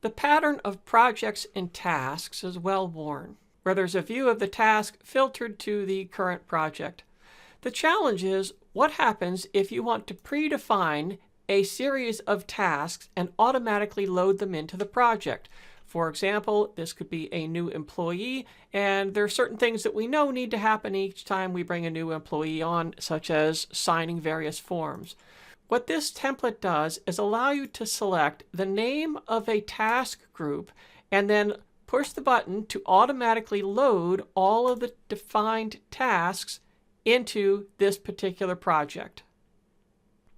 The pattern of projects and tasks is well worn, where there's a view of the task filtered to the current project. The challenge is, what happens if you want to predefine a series of tasks and automatically load them into the project? For example, this could be a new employee, and there are certain things that we know need to happen each time we bring a new employee on, such as signing various forms. What this template does is allow you to select the name of a task group and then push the button to automatically load all of the defined tasks into this particular project.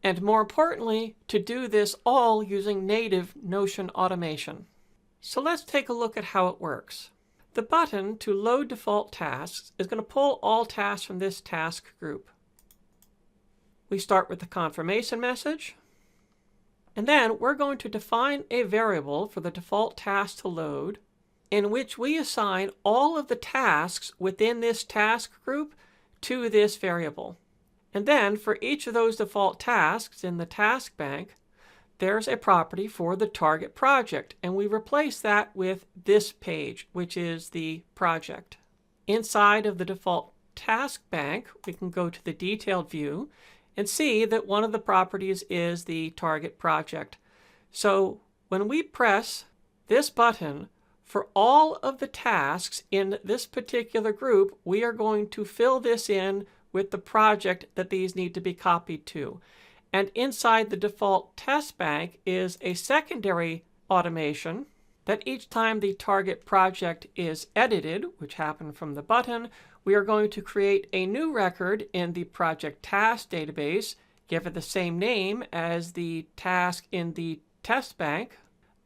And more importantly, to do this all using native Notion automation. So let's take a look at how it works. The button to load default tasks is going to pull all tasks from this task group. We start with the confirmation message, and then we're going to define a variable for the default task to load in which we assign all of the tasks within this task group to this variable. And then for each of those default tasks in the task bank, there's a property for the target project, and we replace that with this page, which is the project. Inside of the default task bank, we can go to the detailed view and see that one of the properties is the target project. So when we press this button for all of the tasks in this particular group, we are going to fill this in with the project that these need to be copied to. And inside the default test bank is a secondary automation that each time the target project is edited, which happened from the button, we are going to create a new record in the project task database, give it the same name as the task in the test bank,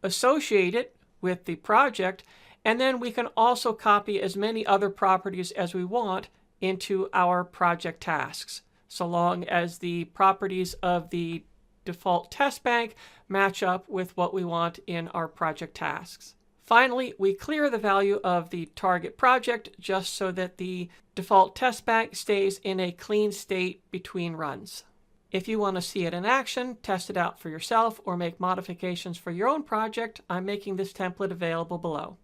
associate it with the project, and then we can also copy as many other properties as we want into our project tasks, so long as the properties of the default test bank match up with what we want in our project tasks. Finally, we clear the value of the target project just so that the default test bank stays in a clean state between runs. If you want to see it in action, test it out for yourself, or make modifications for your own project, I'm making this template available below.